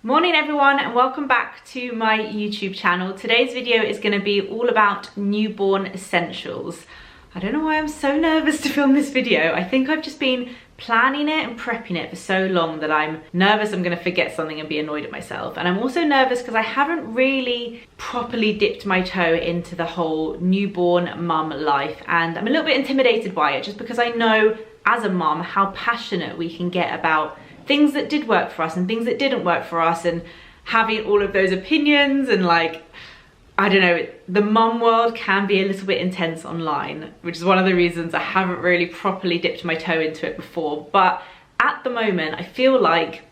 Morning everyone, and welcome back to my YouTube channel. Today's video is going to be all about newborn essentials. I don't know why I'm so nervous to film this video. I think I've just been planning it and prepping it for so long that I'm nervous I'm going to forget something and be annoyed at myself. And I'm also nervous because I haven't really properly dipped my toe into the whole newborn mum life, and I'm a little bit intimidated by it just because I know as a mum how passionate we can get about things that did work for us and things that didn't work for us, and having all of those opinions, and like, I don't know, the mum world can be a little bit intense online, which is one of the reasons I haven't really properly dipped my toe into it before. But at the moment, I feel like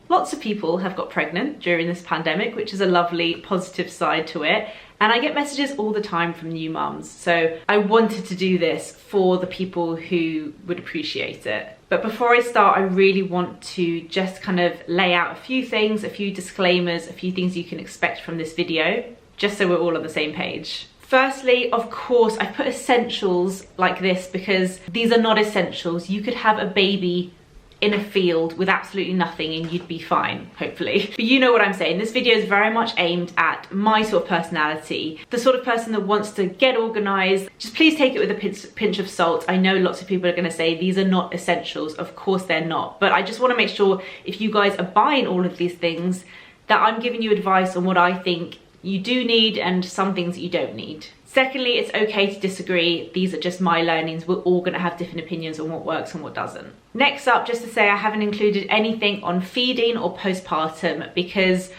lots of people have got pregnant during this pandemic, which is a lovely positive side to it. And I get messages all the time from new mums. So I wanted to do this for the people who would appreciate it. But before I start, I really want to just kind of lay out a few things, a few disclaimers, a few things you can expect from this video, just so we're all on the same page. Firstly, of course, I put essentials like this because these are not essentials. You could have a baby in a field with absolutely nothing and you'd be fine, hopefully. But you know what I'm saying. This video is very much aimed at my sort of personality, the sort of person that wants to get organized. Just please take it with a pinch of salt. I know lots of people are gonna say these are not essentials. Of course they're not. But I just wanna make sure if you guys are buying all of these things, that I'm giving you advice on what I think you do need and some things you don't need. Secondly, it's okay to disagree. These are just my learnings. We're all gonna have different opinions on what works and what doesn't. Next up, just to say I haven't included anything on feeding or postpartum because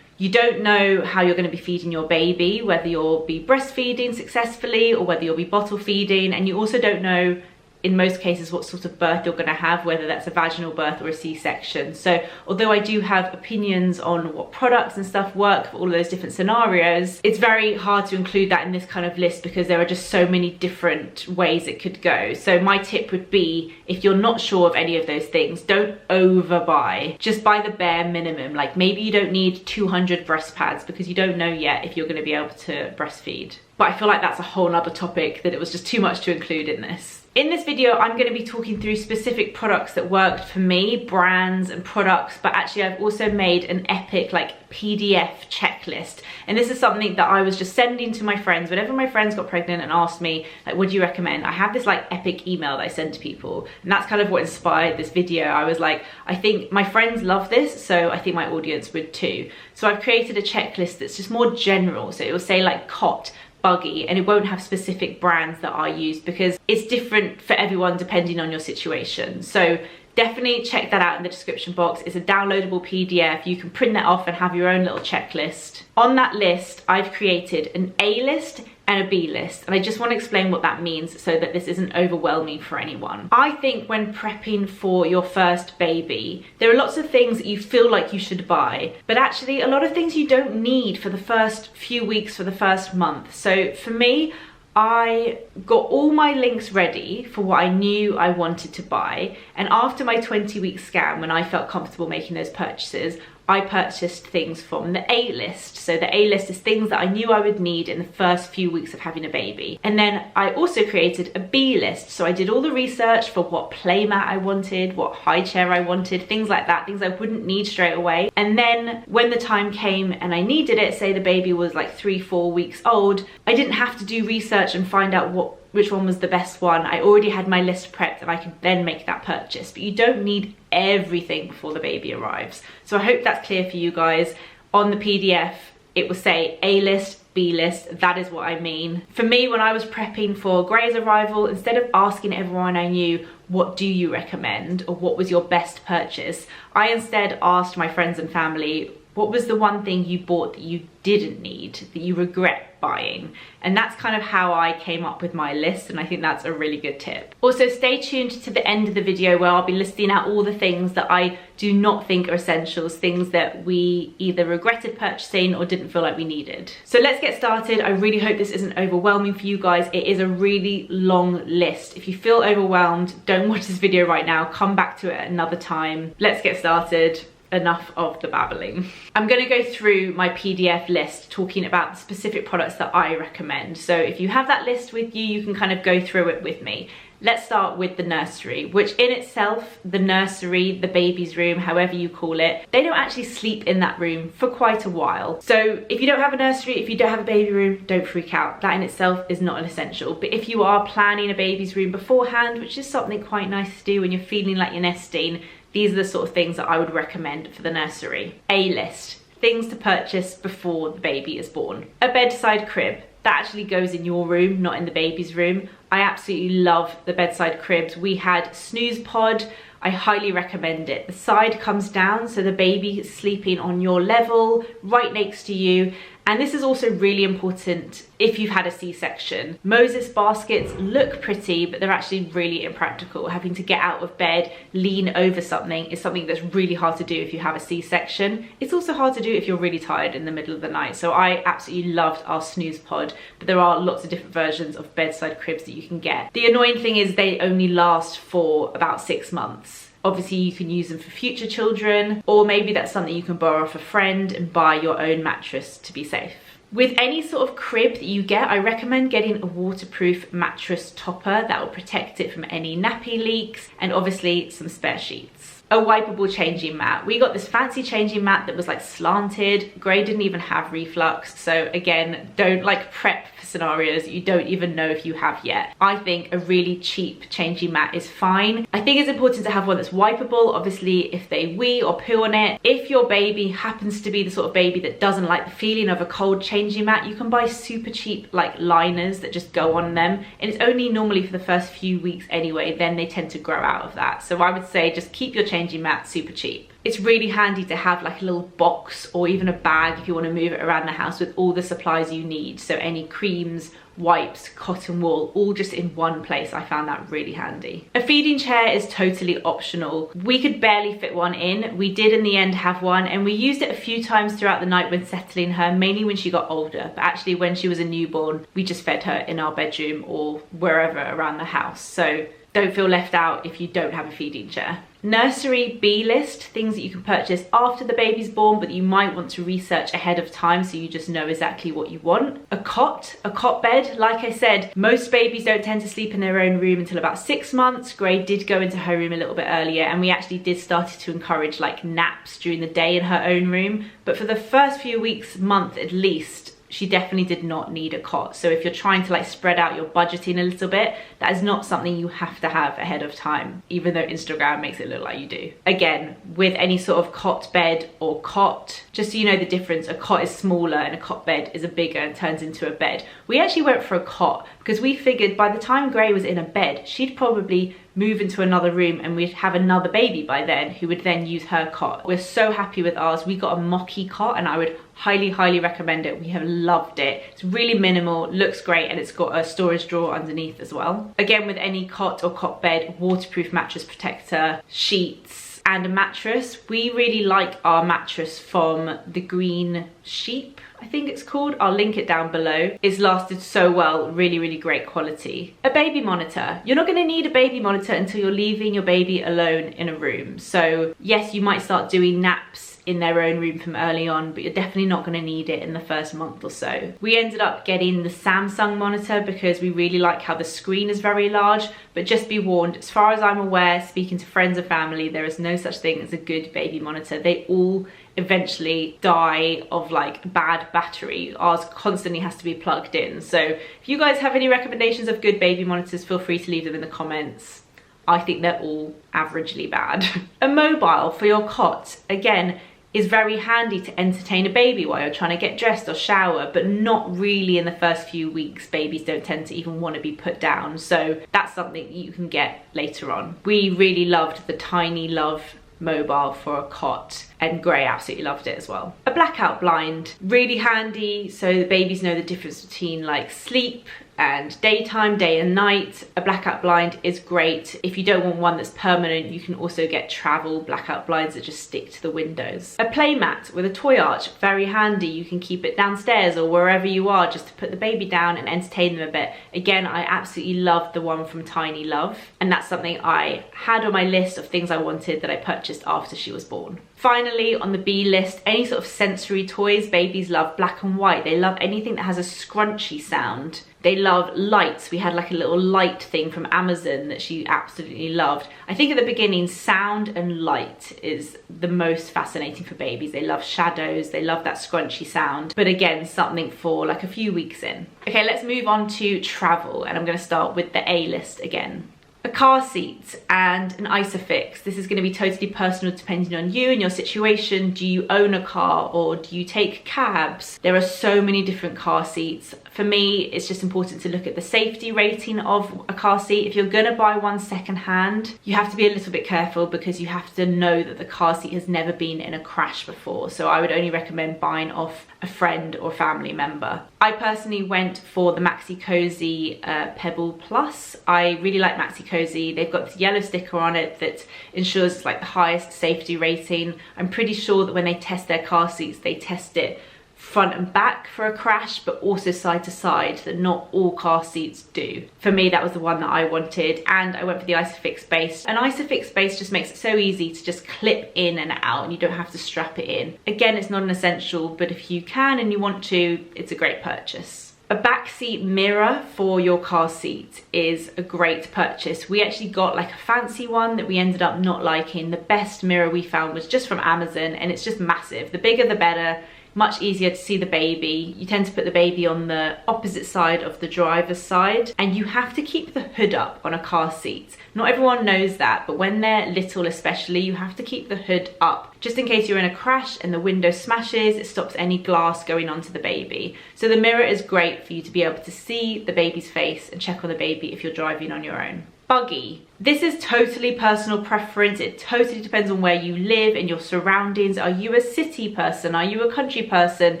you don't know how you're gonna be feeding your baby, whether you'll be breastfeeding successfully or whether you'll be bottle feeding, and you also don't know in most cases what sort of birth you're going to have, whether that's a vaginal birth or a C-section. So although I do have opinions on what products and stuff work for all of those different scenarios, it's very hard to include that in this kind of list because there are just so many different ways it could go. So my tip would be, if you're not sure of any of those things, don't overbuy. Just buy the bare minimum. Like maybe you don't need 200 breast pads because you don't know yet if you're going to be able to breastfeed. But I feel like that's a whole nother topic that it was just too much to include in this. In this video, I'm going to be talking through specific products that worked for me, brands and products, but actually I've also made an epic like PDF checklist. And this is something that I was just sending to my friends. Whenever my friends got pregnant and asked me, like, what do you recommend? I have this like epic email that I send to people. And that's kind of what inspired this video. I was like, I think my friends love this, so I think my audience would too. So I've created a checklist that's just more general. So it will say like cot, buggy, and it won't have specific brands that I use because it's different for everyone depending on your situation. So definitely check that out in the description box. It's a downloadable PDF. You can print that off and have your own little checklist. On that list, I've created an A list and a B list, and I just want to explain what that means so that this isn't overwhelming for anyone. I think when prepping for your first baby, there are lots of things that you feel like you should buy, but actually a lot of things you don't need for the first few weeks, for the first month. So for me, I got all my links ready for what I knew I wanted to buy, and after my 20-week scan, when I felt comfortable making those purchases, I purchased things from the A list. So the A list is things that I knew I would need in the first few weeks of having a baby. And then I also created a B list. So I did all the research for what playmat I wanted, what high chair I wanted, things like that, things I wouldn't need straight away. And then when the time came and I needed it, say the baby was like 3-4 weeks old, I didn't have to do research and find out which one was the best one. I already had my list prepped and I could then make that purchase. But you don't need everything before the baby arrives. So I hope that's clear for you guys. On the PDF, it will say A list, B list. That is what I mean. For me, when I was prepping for Gray's arrival, instead of asking everyone I knew, what do you recommend? Or what was your best purchase? I instead asked my friends and family, what was the one thing you bought that you didn't need, that you regret buying? And that's kind of how I came up with my list, and I think that's a really good tip. Also, stay tuned to the end of the video where I'll be listing out all the things that I do not think are essentials, things that we either regretted purchasing or didn't feel like we needed. So let's get started. I really hope this isn't overwhelming for you guys. It is a really long list. If you feel overwhelmed, don't watch this video right now. Come back to it at another time. Let's get started. Enough of the babbling. I'm going to go through my PDF list talking about the specific products that I recommend. So if you have that list with you, you can kind of go through it with me. Let's start with the nursery, which in itself, the nursery, the baby's room, however you call it, they don't actually sleep in that room for quite a while. So if you don't have a nursery, if you don't have a baby room, don't freak out. That in itself is not an essential. But if you are planning a baby's room beforehand, which is something quite nice to do when you're feeling like you're nesting, these are the sort of things that I would recommend for the nursery. A-list, things to purchase before the baby is born. A bedside crib. That actually goes in your room, not in the baby's room. I absolutely love the bedside cribs. We had Snooze Pod. I highly recommend it. The side comes down so the baby is sleeping on your level, right next to you. And this is also really important if you've had a C-section. Moses baskets look pretty, but they're actually really impractical. Having to get out of bed, lean over something is something that's really hard to do if you have a C-section. It's also hard to do if you're really tired in the middle of the night. So I absolutely loved our Snooze Pod, but there are lots of different versions of bedside cribs that you can get. The annoying thing is they only last for about 6 months. Obviously you can use them for future children, or maybe that's something you can borrow off a friend and buy your own mattress to be safe. With any sort of crib that you get, I recommend getting a waterproof mattress topper that will protect it from any nappy leaks, and obviously some spare sheets. A wipeable changing mat. We got this fancy changing mat that was like slanted. Gray didn't even have reflux. So again, don't like prep for scenarios you don't even know if you have yet. I think a really cheap changing mat is fine. I think it's important to have one that's wipeable, obviously if they wee or poo on it. If your baby happens to be the sort of baby that doesn't like the feeling of a cold changing mat, you can buy super cheap like liners that just go on them. And it's only normally for the first few weeks anyway, then they tend to grow out of that. So I would say just keep your changing mat super cheap. It's really handy to have like a little box or even a bag if you want to move it around the house with all the supplies you need. So any creams, wipes, cotton wool, all just in one place. I found that really handy. A feeding chair is totally optional. We could barely fit one in. We did in the end have one, and we used it a few times throughout the night when settling her, mainly when she got older. But actually when she was a newborn, we just fed her in our bedroom or wherever around the house. So don't feel left out if you don't have a feeding chair. Nursery B-list, things that you can purchase after the baby's born but you might want to research ahead of time so you just know exactly what you want. A cot bed. Like I said, most babies don't tend to sleep in their own room until about 6 months. Gray did go into her room a little bit earlier, and we actually did start to encourage like naps during the day in her own room. But for the first few weeks, month at least, she definitely did not need a cot. So if you're trying to like spread out your budgeting a little bit, that is not something you have to have ahead of time, even though Instagram makes it look like you do. Again, with any sort of cot bed or cot, just so you know the difference, a cot is smaller and a cot bed is a bigger and turns into a bed. We actually went for a cot because we figured by the time Gray was in a bed, she'd probably move into another room and we'd have another baby by then who would then use her cot. We're so happy with ours. We got a mocky cot and I would highly recommend it. We have loved it. It's really minimal, looks great, and it's got a storage drawer underneath as well. Again, with any cot or cot bed, waterproof mattress protector, sheets, and a mattress. We really like our mattress from the Green Sheep, I think it's called. I'll link it down below. It's lasted so well, really great quality. A baby monitor. You're not going to need a baby monitor until you're leaving your baby alone in a room. So yes, you might start doing naps in their own room from early on, but you're definitely not going to need it in the first month or so. We ended up getting the Samsung monitor because we really like how the screen is very large, but just be warned, as far as I'm aware, speaking to friends and family, there is no such thing as a good baby monitor. They all eventually die of like bad battery. Ours constantly has to be plugged in. So if you guys have any recommendations of good baby monitors, feel free to leave them in the comments. I think they're all averagely bad. A mobile for your cot, again, is very handy to entertain a baby while you're trying to get dressed or shower, but not really in the first few weeks. Babies don't tend to even want to be put down, so that's something you can get later on. We really loved the Tiny Love mobile for a cot, and Gray absolutely loved it as well. A blackout blind, really handy so the babies know the difference between like sleep and daytime, day and night. A blackout blind is great. If you don't want one that's permanent, you can also get travel blackout blinds that just stick to the windows. A play mat with a toy arch, very handy. You can keep it downstairs or wherever you are just to put the baby down and entertain them a bit. Again, I absolutely loved the one from Tiny Love, and that's something I had on my list of things I wanted that I purchased after she was born. Finally, on the B list, any sort of sensory toys. Babies love black and white. They love anything that has a scrunchy sound. They love lights. We had like a little light thing from Amazon that she absolutely loved. I think at the beginning, sound and light is the most fascinating for babies. They love shadows, they love that scrunchy sound. But again, something for like a few weeks in. Okay, let's move on to travel, and I'm gonna start with the A list again. A car seat and an Isofix. This is going to be totally personal depending on you and your situation. Do you own a car or do you take cabs? There are so many different car seats. For me, it's just important to look at the safety rating of a car seat. If you're going to buy one secondhand, you have to be a little bit careful because you have to know that the car seat has never been in a crash before. So I would only recommend buying off a friend or family member. I personally went for the Maxi Cozy Pebble Plus. I really like Maxi Cozy. They've got this yellow sticker on it that ensures it's like the highest safety rating. I'm pretty sure that when they test their car seats, they test it front and back for a crash, but also side to side, that not all car seats do. For me, that was the one that I wanted, and I went for the Isofix base. An Isofix base just makes it so easy to just clip in and out, and you don't have to strap it in. Again, it's not an essential, but if you can and you want to, it's a great purchase. A backseat mirror for your car seat is a great purchase. We actually got like a fancy one that we ended up not liking. The best mirror we found was just from Amazon, and it's just massive. The bigger the better. Much easier to see the baby. You tend to put the baby on the opposite side of the driver's side, and you have to keep the hood up on a car seat. Not everyone knows that, but when they're little especially, you have to keep the hood up. Just in case you're in a crash and the window smashes, it stops any glass going onto the baby. So the mirror is great for you to be able to see the baby's face and check on the baby if you're driving on your own. Buggy. This is totally personal preference. It totally depends on where you live and your surroundings. Are you a city person? Are you a country person?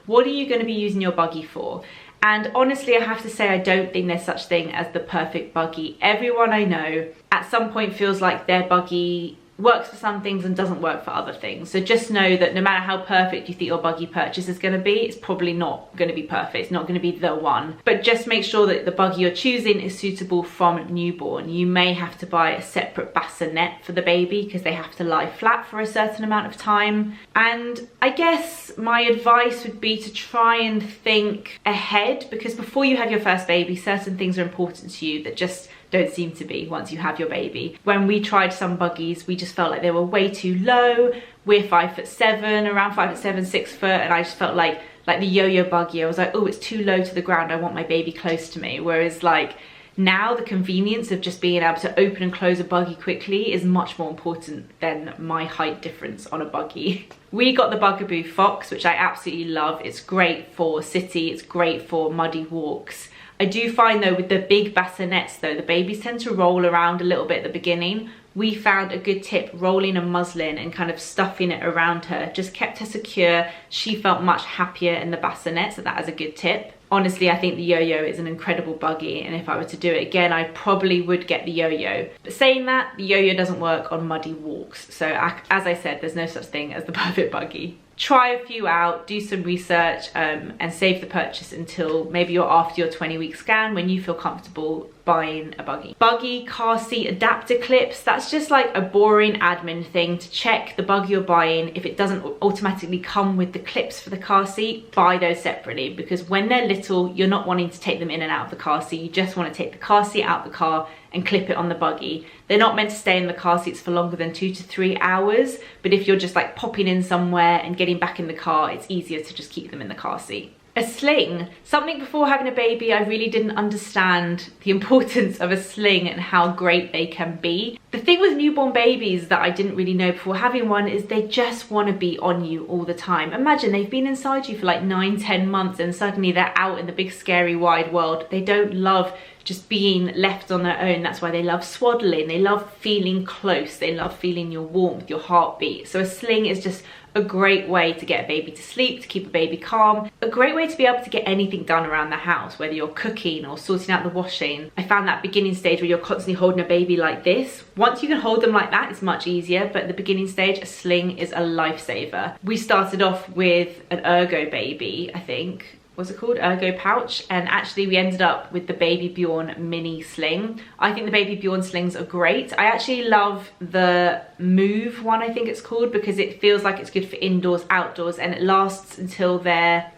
What are you going to be using your buggy for? And honestly, I have to say, I don't think there's such thing as the perfect buggy. Everyone I know at some point feels like their buggy works for some things and doesn't work for other things. So just know that no matter how perfect you think your buggy purchase is going to be, it's probably not going to be perfect. It's not going to be the one. But just make sure that the buggy you're choosing is suitable from newborn. You may have to buy a separate bassinet for the baby because they have to lie flat for a certain amount of time. And I guess my advice would be to try and think ahead, because before you have your first baby, certain things are important to you that just don't seem to be once you have your baby. When we tried some buggies, we just felt like they were way too low. We're 5'7", around 5'7", 6 foot, and I just felt like the yo-yo buggy, I was like, oh, it's too low to the ground, I want my baby close to me. Whereas like now the convenience of just being able to open and close a buggy quickly is much more important than my height difference on a buggy. We got the Bugaboo Fox, which I absolutely love. It's great for city, it's great for muddy walks. I do find though with the big bassinets though, the babies tend to roll around a little bit at the beginning. We found a good tip, rolling a muslin and kind of stuffing it around her, just kept her secure. She felt much happier in the bassinet, so that is a good tip. Honestly, I think the yo-yo is an incredible buggy, and if I were to do it again, I probably would get the yo-yo. But saying that, the yo-yo doesn't work on muddy walks. So as I said, there's no such thing as the perfect buggy. Try a few out, do some research, and save the purchase until maybe you're after your 20-week scan when you feel comfortable buying a buggy. Buggy car seat adapter clips, that's just like a boring admin thing to check the buggy you're buying. If it doesn't automatically come with the clips for the car seat, buy those separately, because when they're little, you're not wanting to take them in and out of the car seat. You just want to take the car seat out of the car and clip it on the buggy. They're not meant to stay in the car seats for longer than 2 to 3 hours, but if you're just like popping in somewhere and getting back in the car, it's easier to just keep them in the car seat. A sling. Something before having a baby, I really didn't understand the importance of a sling and how great they can be. The thing with newborn babies that I didn't really know before having one is they just want to be on you all the time. Imagine they've been inside you for like 9-10 months and suddenly they're out in the big scary wide world. They don't love just being left on their own. That's why they love swaddling. They love feeling close. They love feeling your warmth, your heartbeat. So a sling is just a great way to get a baby to sleep, to keep a baby calm, a great way to be able to get anything done around the house, whether you're cooking or sorting out the washing. I found that beginning stage where you're constantly holding a baby like this. Once you can hold them like that, it's much easier, but at the beginning stage, a sling is a lifesaver. We started off with an ergo baby, I think. what's it called, ergo pouch, and actually we ended up with the Baby Bjorn mini sling. I think the Baby Bjorn slings are great. I actually love the Move one, I think it's called, because it feels like it's good for indoors, outdoors, and it lasts until they're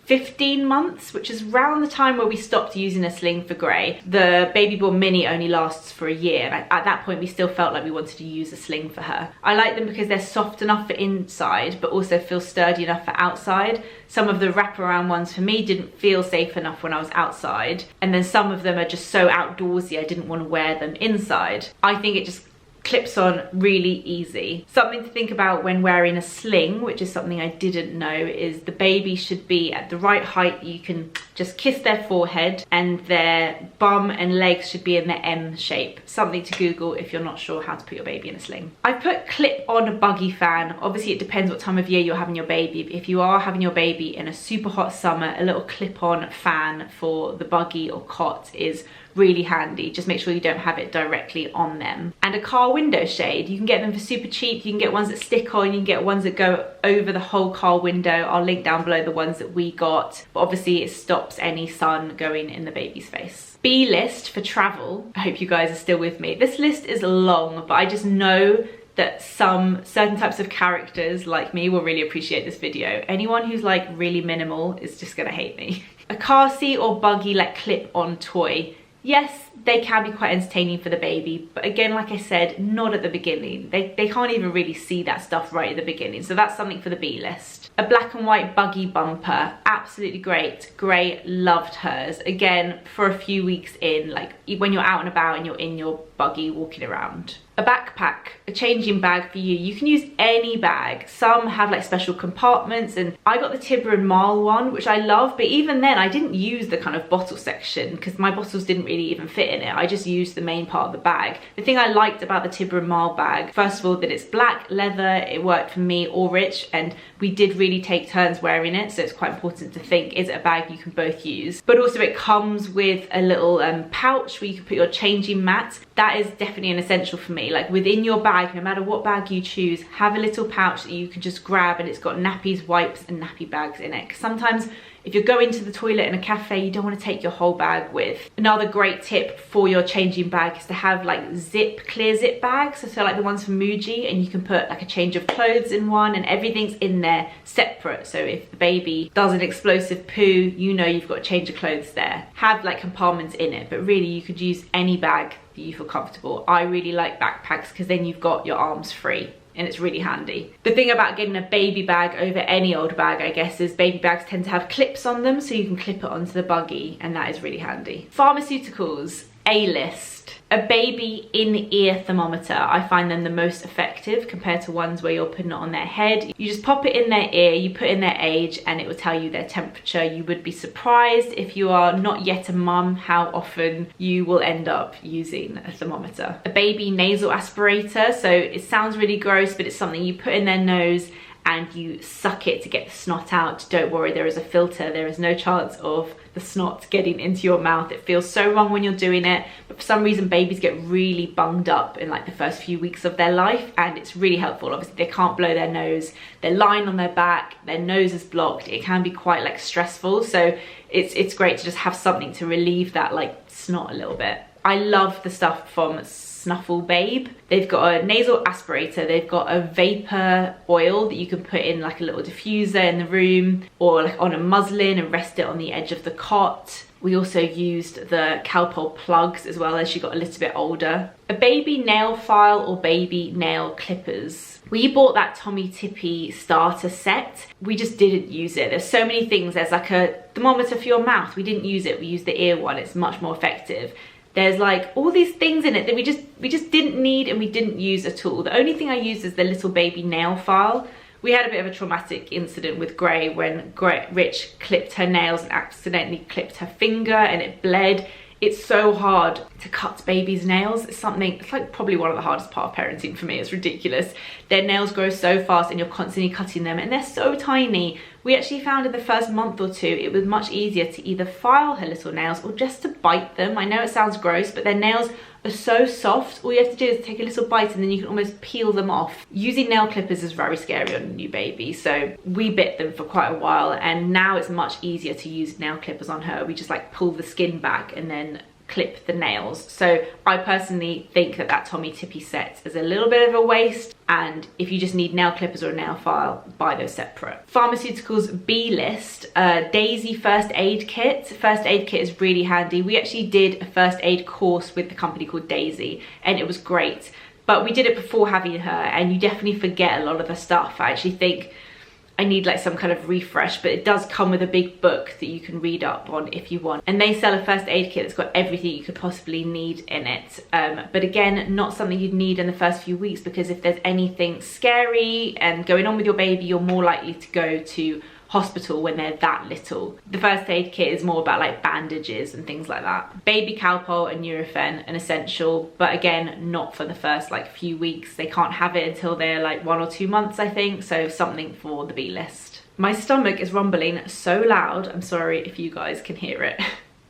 15 months, which is around the time where we stopped using a sling for Gray. The Baby Bjorn mini only lasts for a year, and at that point we still felt like we wanted to use a sling for her. I like them because they're soft enough for inside but also feel sturdy enough for outside. Some of the wraparound ones for me didn't feel safe enough when I was outside, and then some of them are just so outdoorsy I didn't want to wear them inside. I think it just clips on really easy. Something to think about when wearing a sling, which is something I didn't know, is the baby should be at the right height. You can just kiss their forehead, and their bum and legs should be in the M shape. Something to Google if you're not sure how to put your baby in a sling. I put clip-on buggy fan. Obviously it depends what time of year you're having your baby. If you are having your baby in a super hot summer, a little clip-on fan for the buggy or cot is really handy. Just make sure you don't have it directly on them. And a car window shade, you can get them for super cheap. You can get ones that stick on, you can get ones that go over the whole car window. I'll link down below the ones that we got, but obviously it stops any sun going in the baby's face. B list for travel. I hope you guys are still with me. This list is long, but I just know that some certain types of characters like me will really appreciate this video. Anyone who's like really minimal is just gonna hate me. A car seat or buggy like clip-on toy. Yes, they can be quite entertaining for the baby, but again, like I said, not at the beginning. They can't even really see that stuff right at the beginning, so that's something for the B list. A black and white buggy bumper, absolutely great. Gray loved hers. Again, for a few weeks in, like when you're out and about and you're in your buggy walking around. A backpack, a changing bag for you. You can use any bag. Some have like special compartments, and I got the Tiba and Marl one, which I love, but even then I didn't use the kind of bottle section because my bottles didn't really even fit in it. I just used the main part of the bag. The thing I liked about the Tiba and Marl bag, first of all, that it's black leather, it worked for me or Rich, and we did really take turns wearing it, so it's quite important to think, is it a bag you can both use? But also it comes with a little pouch where you can put your changing mat. That is definitely an essential for me. Like within your bag, no matter what bag you choose, have a little pouch that you can just grab, and it's got nappies, wipes and nappy bags in it. 'Cause sometimes if you're going to the toilet in a cafe, you don't want to take your whole bag with. Another great tip for your changing bag is to have like clear zip bags. So like the ones from Muji, and you can put like a change of clothes in one, and everything's in there separate. So if the baby does an explosive poo, you know you've got a change of clothes there. Have like compartments in it, but really you could use any bag that you feel comfortable. I really like backpacks because then you've got your arms free, and it's really handy. The thing about getting a baby bag over any old bag, I guess, is baby bags tend to have clips on them, so you can clip it onto the buggy, and that is really handy. Pharmaceuticals, A-list. A baby in-ear thermometer. I find them the most effective compared to ones where you're putting it on their head. You just pop it in their ear, you put in their age, and it will tell you their temperature. You would be surprised if you are not yet a mum how often you will end up using a thermometer. A baby nasal aspirator. So it sounds really gross, but it's something you put in their nose and you suck it to get the snot out. Don't worry, there is a filter. There is no chance of the snot getting into your mouth. It feels so wrong when you're doing it, but for some reason babies get really bunged up in like the first few weeks of their life, and it's really helpful. Obviously they can't blow their nose, they're lying on their back, their nose is blocked. It can be quite like stressful, so it's great to just have something to relieve that like snot a little bit. I love the stuff from Snuffle Babe. They've got a nasal aspirator, they've got a vapor oil that you can put in like a little diffuser in the room, or like on a muslin and rest it on the edge of the cot. We also used the Calpol plugs as well as she got a little bit older. A baby nail file or baby nail clippers. We bought that Tommy Tippy starter set. We just didn't use it. There's so many things. There's like a thermometer for your mouth. We didn't use it. We used the ear one. It's much more effective. There's like all these things in it that we just didn't need and we didn't use at all. The only thing I used is the little baby nail file. We had a bit of a traumatic incident with Gray when Rich clipped her nails and accidentally clipped her finger and it bled. It's so hard to cut babies' nails. It's like probably one of the hardest part of parenting for me. It's ridiculous. Their nails grow so fast and you're constantly cutting them and they're so tiny. We actually found in the first month or two, it was much easier to either file her little nails or just to bite them. I know it sounds gross, but their nails are so soft. All you have to do is take a little bite and then you can almost peel them off. Using nail clippers is very scary on a new baby, so we bit them for quite a while, and now it's much easier to use nail clippers on her. We just like pull the skin back and then clip the nails. So I personally think that Tommy Tippy set is a little bit of a waste, and if you just need nail clippers or a nail file, buy those separate. Pharmaceuticals B list, Daisy first aid kit. First aid kit is really handy. We actually did a first aid course with the company called Daisy and it was great, but we did it before having her and you definitely forget a lot of the stuff. I actually think I need like some kind of refresh, but it does come with a big book that you can read up on if you want. And they sell a first aid kit that's got everything you could possibly need in it. But again, not something you'd need in the first few weeks, because if there's anything scary and going on with your baby, you're more likely to go to hospital when they're that little. The first aid kit is more about like bandages and things like that. Baby Calpol and Nurofen, an essential, but again, not for the first like few weeks. They can't have it until they're like 1 or 2 months, I think, so something for the B list. My stomach is rumbling so loud, I'm sorry if you guys can hear it.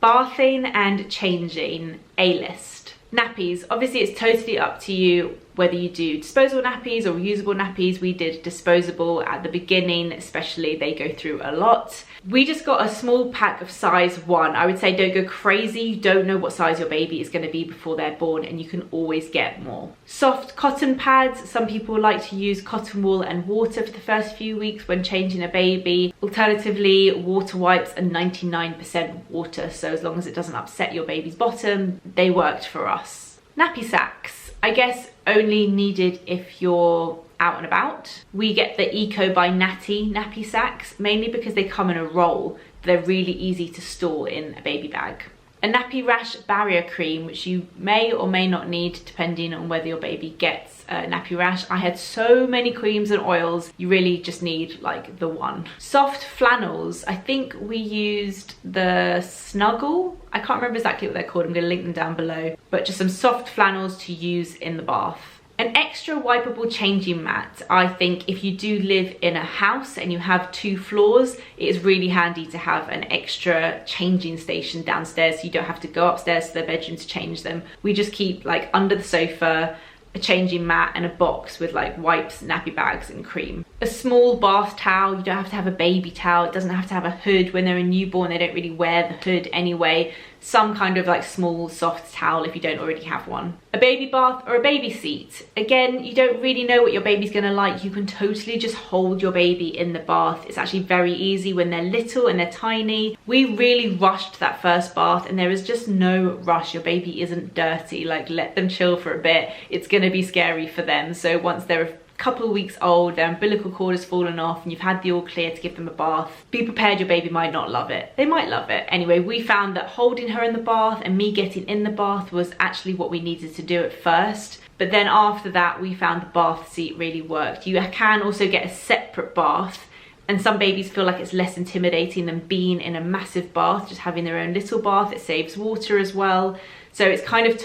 Bathing and changing, A list. Nappies, obviously it's totally up to you whether you do disposable nappies or reusable nappies. We did disposable at the beginning, especially, they go through a lot. We just got a small pack of size 1. I would say don't go crazy. You don't know what size your baby is going to be before they're born, and you can always get more. Soft cotton pads. Some people like to use cotton wool and water for the first few weeks when changing a baby. Alternatively, water wipes are 99% water, so as long as it doesn't upset your baby's bottom, they worked for us. Nappy sacks, I guess only needed if you're out and about. We get the Eco by Natty nappy sacks, mainly because they come in a roll. They're really easy to store in a baby bag. A nappy rash barrier cream, which you may or may not need depending on whether your baby gets a nappy rash. I had so many creams and oils, you really just need like the one. Soft flannels, I think we used the Snuggle. I can't remember exactly what they're called, I'm gonna link them down below, but just some soft flannels to use in the bath. An extra wipeable changing mat. I think if you do live in a house and you have 2 floors, it is really handy to have an extra changing station downstairs so you don't have to go upstairs to their bedroom to change them. We just keep like under the sofa a changing mat and a box with like wipes, nappy bags and cream. A small bath towel. You don't have to have a baby towel. It doesn't have to have a hood. When they're a newborn, they don't really wear the hood anyway. Some kind of like small soft towel if you don't already have one. A baby bath or a baby seat. Again, you don't really know what your baby's gonna like. You can totally just hold your baby in the bath. It's actually very easy when they're little and they're tiny. We really rushed that first bath and there is just no rush. Your baby isn't dirty. Like, let them chill for a bit. It's gonna be scary for them. So once they're a couple of weeks old, their umbilical cord has fallen off and you've had the all clear to give them a bath, be prepared your baby might not love it. They might love it. Anyway, we found that holding her in the bath and me getting in the bath was actually what we needed to do at first. But then after that, we found the bath seat really worked. You can also get a separate bath, and some babies feel like it's less intimidating than being in a massive bath, just having their own little bath. It saves water as well. So it's kind of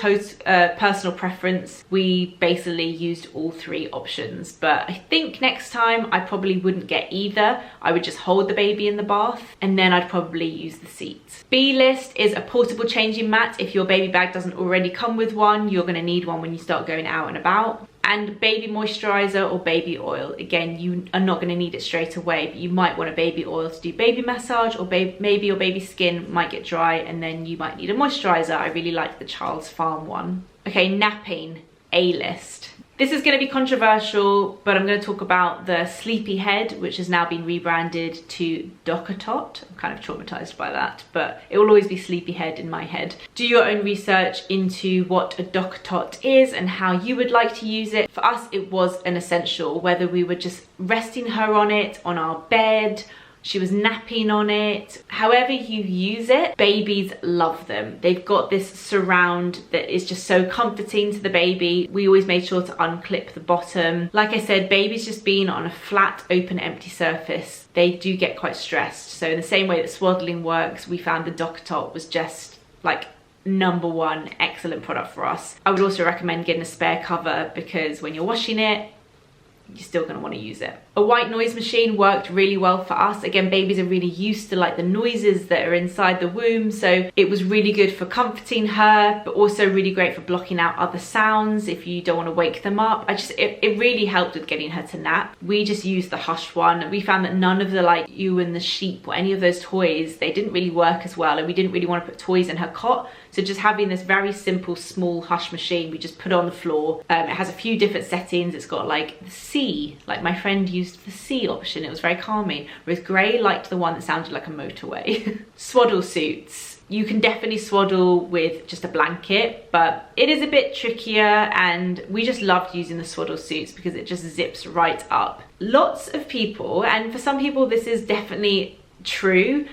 personal preference. We basically used all 3 options, but I think next time I probably wouldn't get either. I would just hold the baby in the bath and then I'd probably use the seat. B list is a portable changing mat. If your baby bag doesn't already come with one, you're gonna need one when you start going out and about. And baby moisturizer or baby oil. Again, you are not gonna need it straight away, but you might want a baby oil to do baby massage, or maybe your baby's skin might get dry and then you might need a moisturizer. I really like the Child's Farm one. Okay, napping, A list. This is going to be controversial, but I'm going to talk about the Sleepyhead, which has now been rebranded to Docatot. I'm kind of traumatized by that, but it will always be Sleepyhead in my head. Do your own research into what a Docatot is and how you would like to use it. For us, it was an essential, whether we were just resting her on it, on our bed, she was napping on it. However you use it, babies love them. They've got this surround that is just so comforting to the baby. We always made sure to unclip the bottom. Like I said, babies just being on a flat, open, empty surface, they do get quite stressed. So in the same way that swaddling works, we found the Docatot was just like #1 excellent product for us. I would also recommend getting a spare cover because when you're washing it, you're still going to want to use it. A white noise machine worked really well for us. Again, babies are really used to like the noises that are inside the womb, so it was really good for comforting her, but also really great for blocking out other sounds if you don't want to wake them up. It really helped with getting her to nap. We just used the Hush one. We found that none of the like You and the Sheep or any of those toys, they didn't really work as well, and we didn't really want to put toys in her cot. So just having this very simple small Hush machine, we just put on the floor. It has a few different settings. It's got like the C, like my friend used the C option. It was very calming, whereas Gray liked the one that sounded like a motorway. Swaddle suits. You can definitely swaddle with just a blanket, but it is a bit trickier, and we just loved using the swaddle suits because it just zips right up. Lots of people, and for some people this is definitely true,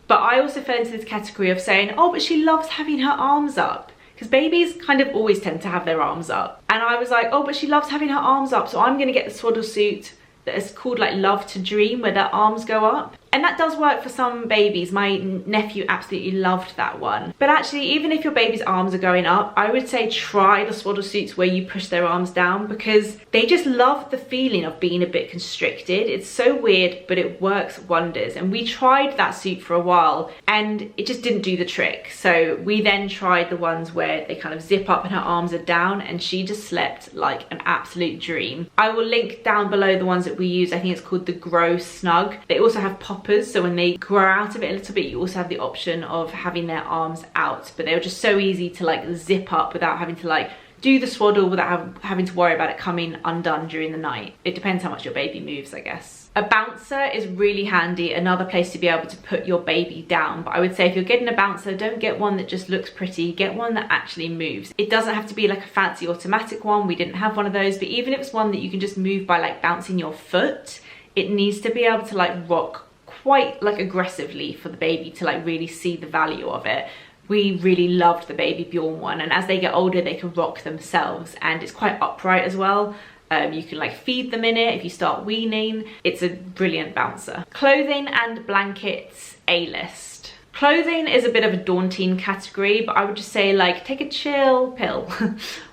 but I also fell into this category of saying, oh, but she loves having her arms up. Because babies kind of always tend to have their arms up. And I was like, oh, but she loves having her arms up, so I'm gonna get the swaddle suit that is called like Love to Dream, where their arms go up. And that does work for some babies. My nephew absolutely loved that one. But actually, even if your baby's arms are going up, I would say try the swaddle suits where you push their arms down, because they just love the feeling of being a bit constricted. It's so weird, but it works wonders. And we tried that suit for a while and it just didn't do the trick. So we then tried the ones where they kind of zip up and her arms are down, and she just slept like an absolute dream. I will link down below the ones that we use. I think it's called the Grow Snug. They also have poppers, so when they grow out of it a little bit, you also have the option of having their arms out, but they were just so easy to like zip up without having to like do the swaddle, without having to worry about it coming undone during the night. It depends how much your baby moves, I guess. A bouncer is really handy, another place to be able to put your baby down. But I would say if you're getting a bouncer, don't get one that just looks pretty, get one that actually moves. It doesn't have to be like a fancy automatic one. We didn't have one of those, but even if it's one that you can just move by like bouncing your foot, it needs to be able to like rock quite like aggressively for the baby to like really see the value of it. We really loved the Baby Bjorn one, and as they get older they can rock themselves, and it's quite upright as well. You can like feed them in it if you start weaning. It's a brilliant bouncer. Clothing and blankets, A-list. Clothing is a bit of a daunting category, but I would just say like take a chill pill.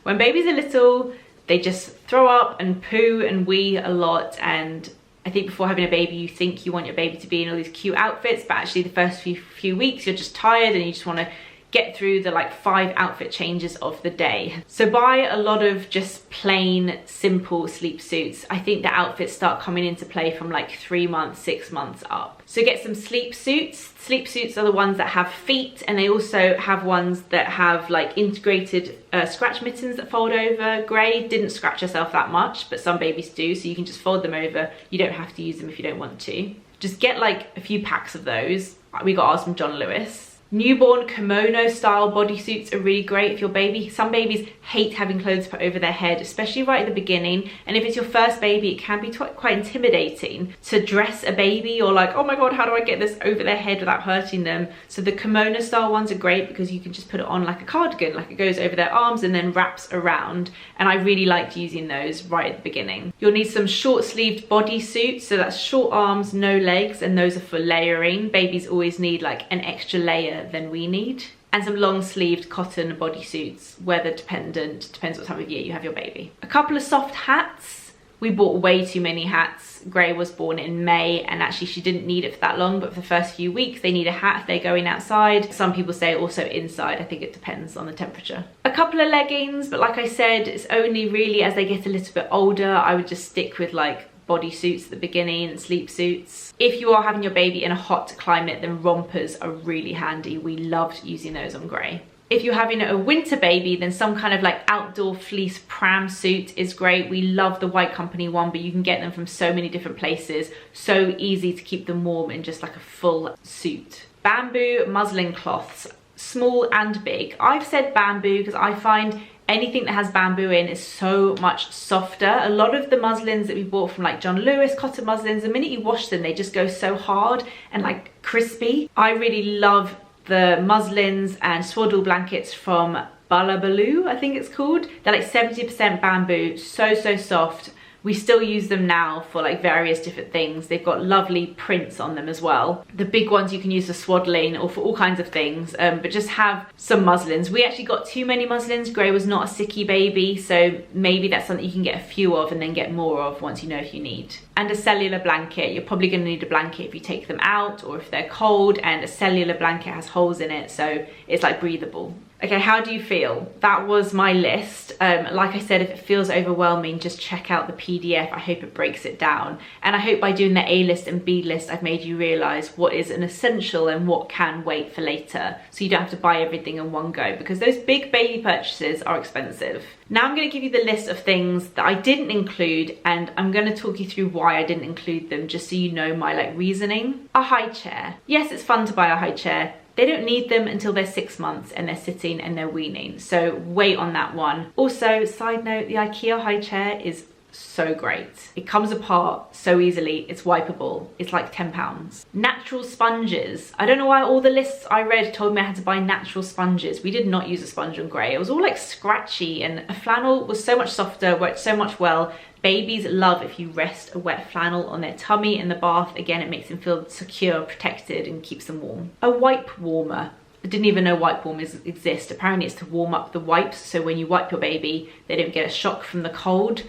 When babies are little, they just throw up and poo and wee a lot, and I think before having a baby you think you want your baby to be in all these cute outfits, but actually the first few weeks you're just tired and you just want to get through the like 5 outfit changes of the day. So buy a lot of just plain simple sleep suits. I think the outfits start coming into play from like 3 months, 6 months up. So get some sleep suits. Sleep suits are the ones that have feet, and they also have ones that have like integrated scratch mittens that fold over. Gray didn't scratch herself that much, but some babies do, so you can just fold them over. You don't have to use them if you don't want to. Just get like a few packs of those. We got ours from John Lewis. Newborn kimono style bodysuits are really great if your baby, some babies hate having clothes put over their head, especially right at the beginning. And if it's your first baby, it can be quite intimidating to dress a baby, or like, oh my God, how do I get this over their head without hurting them? So the kimono style ones are great because you can just put it on like a cardigan, like it goes over their arms and then wraps around. And I really liked using those right at the beginning. You'll need some short sleeved bodysuits. So that's short arms, no legs, and those are for layering. Babies always need like an extra layer than we need. And some long sleeved cotton bodysuits, weather dependent, depends what time of year you have your baby. A couple of soft hats. We bought way too many hats. Gray was born in May, and actually she didn't need it for that long, but for the first few weeks they need a hat if they're going outside. Some people say also inside. I think it depends on the temperature. A couple of leggings, but like I said, it's only really as they get a little bit older. I would just stick with like bodysuits at the beginning and sleep suits. If you are having your baby in a hot climate, then rompers are really handy. We loved using those on Gray. If you're having a winter baby, then some kind of like outdoor fleece pram suit is great. We love the White Company one, but you can get them from so many different places. So easy to keep them warm in just like a full suit. Bamboo muslin cloths, small and big. I've said bamboo because I find anything that has bamboo in is so much softer. A lot of the muslins that we bought from like John Lewis, cotton muslins, the minute you wash them, they just go so hard and like crispy. I really love the muslins and swaddle blankets from Balabaloo, I think it's called. They're like 70% bamboo, so soft, We still use them now for like various different things. They've got lovely prints on them as well. The big ones you can use for swaddling or for all kinds of things, but just have some muslins. We actually got too many muslins. Gray was not a sicky baby, so maybe that's something you can get a few of and then get more of once you know if you need. And a cellular blanket. You're probably going to need a blanket if you take them out or if they're cold, and a cellular blanket has holes in it, so it's like breathable. Okay, how do you feel? That was my list. Like I said, if it feels overwhelming, just check out the PDF. I hope it breaks it down. And I hope by doing the A list and B list, I've made you realize what is an essential and what can wait for later. So you don't have to buy everything in one go, because those big baby purchases are expensive. Now I'm going to give you the list of things that I didn't include, and I'm going to talk you through why I didn't include them, just so you know my like reasoning. A high chair. Yes, it's fun to buy a high chair. They don't need them until they're 6 months and they're sitting and they're weaning, so wait on that one. Also, side note, the IKEA high chair is so great. It comes apart so easily, it's wipeable. It's like £10. Natural sponges. I don't know why all the lists I read told me I had to buy natural sponges. We did not use a sponge on Gray. It was all like scratchy, and a flannel was so much softer, worked so much well. Babies love if you rest a wet flannel on their tummy in the bath. Again, it makes them feel secure, protected, and keeps them warm. A wipe warmer. I didn't even know wipe warmers exist. Apparently it's to warm up the wipes, so when you wipe your baby, they don't get a shock from the cold.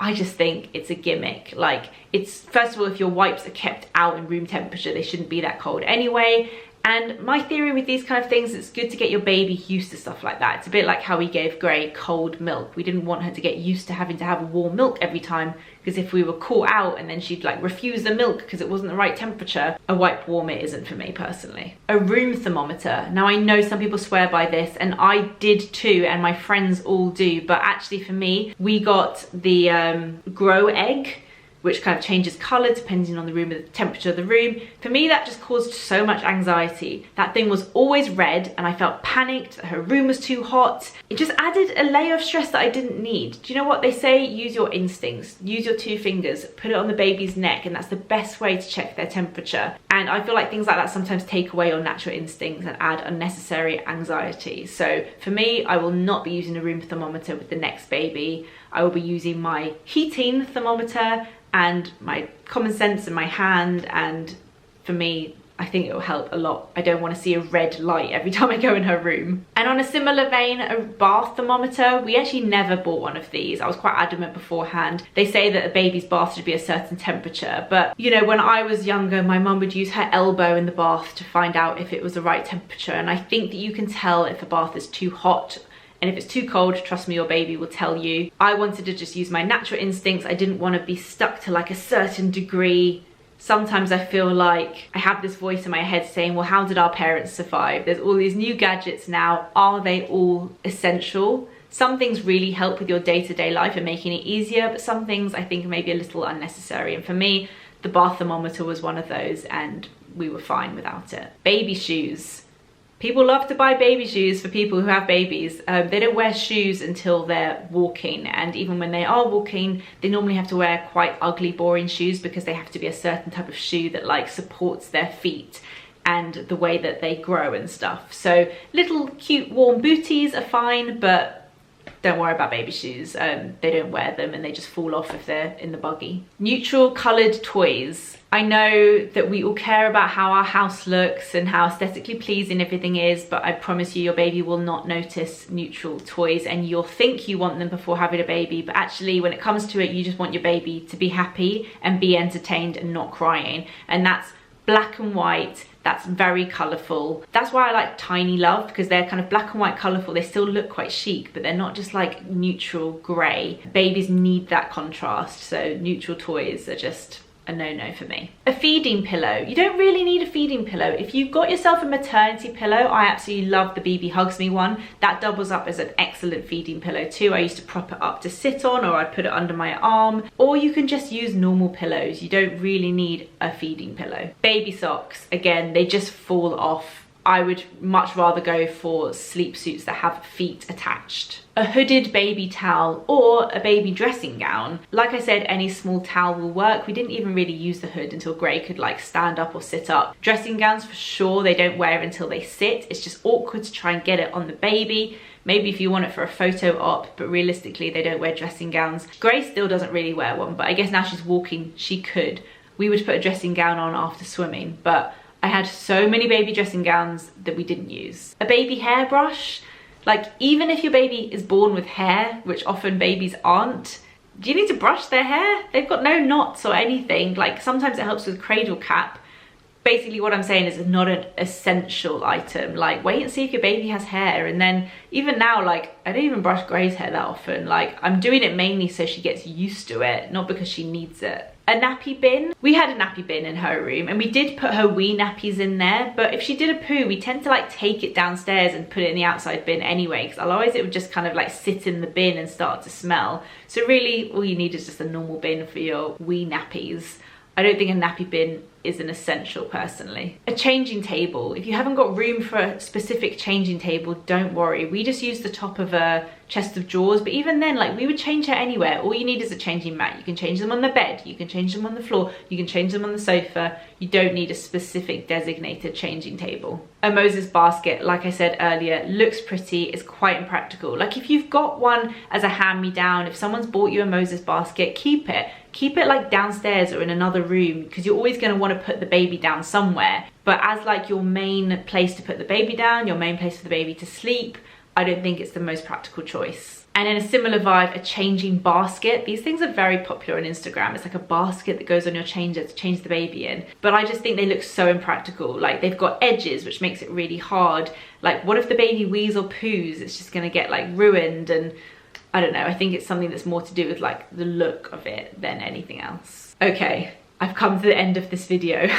I just think it's a gimmick. Like, it's, first of all, if your wipes are kept out in room temperature, they shouldn't be that cold anyway. And my theory with these kind of things, it's good to get your baby used to stuff like that. It's a bit like how we gave Gray cold milk. We didn't want her to get used to having to have warm milk every time, because if we were caught out and then she'd like refuse the milk because it wasn't the right temperature, a wipe warmer isn't for me personally. A room thermometer. Now I know some people swear by this, and I did too, and my friends all do, but actually for me, we got the Grow Egg, which kind of changes colour depending on the room and the temperature of the room. For me, that just caused so much anxiety. That thing was always red and I felt panicked that her room was too hot. It just added a layer of stress that I didn't need. Do you know what they say? Use your instincts. Use your 2 fingers, put it on the baby's neck, and that's the best way to check their temperature. And I feel like things like that sometimes take away your natural instincts and add unnecessary anxiety. So for me, I will not be using a room thermometer with the next baby. I will be using my heating thermometer and my common sense in my hand, and for me, I think it will help a lot. I don't want to see a red light every time I go in her room. And on a similar vein, a bath thermometer. We actually never bought one of these. I was quite adamant beforehand. They say that a baby's bath should be a certain temperature, but you know, when I was younger, my mum would use her elbow in the bath to find out if it was the right temperature, and I think that you can tell if a bath is too hot. And if it's too cold, trust me, your baby will tell you. I wanted to just use my natural instincts. I didn't want to be stuck to like a certain degree. Sometimes I feel like I have this voice in my head saying, well, how did our parents survive? There's all these new gadgets now. Are they all essential? Some things really help with your day-to-day life and making it easier, but some things I think are maybe a little unnecessary. And for me, the bath thermometer was one of those, and we were fine without it. Baby shoes. People love to buy baby shoes for people who have babies. They don't wear shoes until they're walking, and even when they are walking, they normally have to wear quite ugly, boring shoes because they have to be a certain type of shoe that like supports their feet and the way that they grow and stuff. So little cute warm booties are fine, but don't worry about baby shoes. They don't wear them and they just fall off if they're in the buggy. Neutral coloured toys. I know that we all care about how our house looks and how aesthetically pleasing everything is, but I promise you, your baby will not notice neutral toys, and you'll think you want them before having a baby, but actually when it comes to it, you just want your baby to be happy and be entertained and not crying. And that's black and white. That's very colourful. That's why I like Tiny Love, because they're kind of black and white colourful. They still look quite chic, but they're not just like neutral grey. Babies need that contrast, so neutral toys are just a no-no for me. A feeding pillow. You don't really need a feeding pillow. If you've got yourself a maternity pillow, I absolutely love the BB Hugs Me one. That doubles up as an excellent feeding pillow too. I used to prop it up to sit on, or I'd put it under my arm, or you can just use normal pillows. You don't really need a feeding pillow. Baby socks. Again, they just fall off I would much rather go for sleep suits that have feet attached. A hooded baby towel or a baby dressing gown. Like I said, any small towel will work. We didn't even really use the hood until Gray could like stand up or sit up. Dressing gowns for sure, they don't wear until they sit. It's just awkward to try and get it on the baby. Maybe if you want it for a photo op, but realistically they don't wear dressing gowns. Gray still doesn't really wear one, but I guess now she's walking, she could. We would put a dressing gown on after swimming, but I had so many baby dressing gowns that we didn't use. A baby hairbrush, like even if your baby is born with hair, which often babies aren't, do you need to brush their hair? They've got no knots or anything. Like sometimes it helps with cradle cap. Basically what I'm saying is it's not an essential item. Like wait and see if your baby has hair. And then even now, like I don't even brush Gray's hair that often. Like I'm doing it mainly so she gets used to it, not because she needs it. A nappy bin. We had a nappy bin in her room and we did put her wee nappies in there, but if she did a poo, we tend to like take it downstairs and put it in the outside bin anyway, because otherwise it would just kind of like sit in the bin and start to smell. So really all you need is just a normal bin for your wee nappies. I don't think a nappy bin is an essential personally. A changing table. If you haven't got room for a specific changing table, don't worry. We just use the top of a chest of drawers, but even then, like we would change her anywhere. All you need is a changing mat. You can change them on the bed, you can change them on the floor, you can change them on the sofa. You don't need a specific designated changing table. A Moses basket, like I said earlier, looks pretty, it's quite impractical. Like if you've got one as a hand-me-down, if someone's bought you a Moses basket, keep it. Keep it like downstairs or in another room, because you're always going to want to put the baby down somewhere. But as like your main place to put the baby down, your main place for the baby to sleep, I don't think it's the most practical choice. And in a similar vibe, a changing basket. These things are very popular on Instagram. It's like a basket that goes on your changer to change the baby in. But I just think they look so impractical. Like they've got edges, which makes it really hard. Like what if the baby wheezes or poos? It's just gonna get like ruined, and I don't know. I think it's something that's more to do with like the look of it than anything else. Okay, I've come to the end of this video.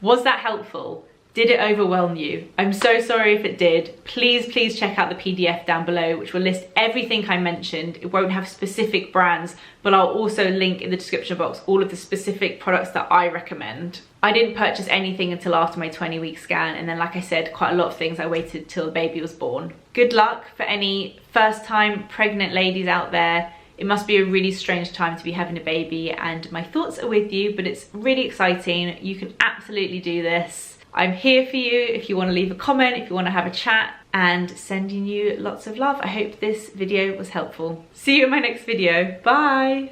Was that helpful? Did it overwhelm you? I'm so sorry if it did. Please check out the PDF down below, which will list everything I mentioned. It won't have specific brands, but I'll also link in the description box all of the specific products that I recommend. I didn't purchase anything until after my 20-week scan, and then like I said, quite a lot of things I waited till the baby was born. Good luck for any first-time pregnant ladies out there. It must be a really strange time to be having a baby, and my thoughts are with you, but it's really exciting. You can absolutely do this. I'm here for you if you want to leave a comment, if you want to have a chat, and sending you lots of love. I hope this video was helpful. See you in my next video. Bye.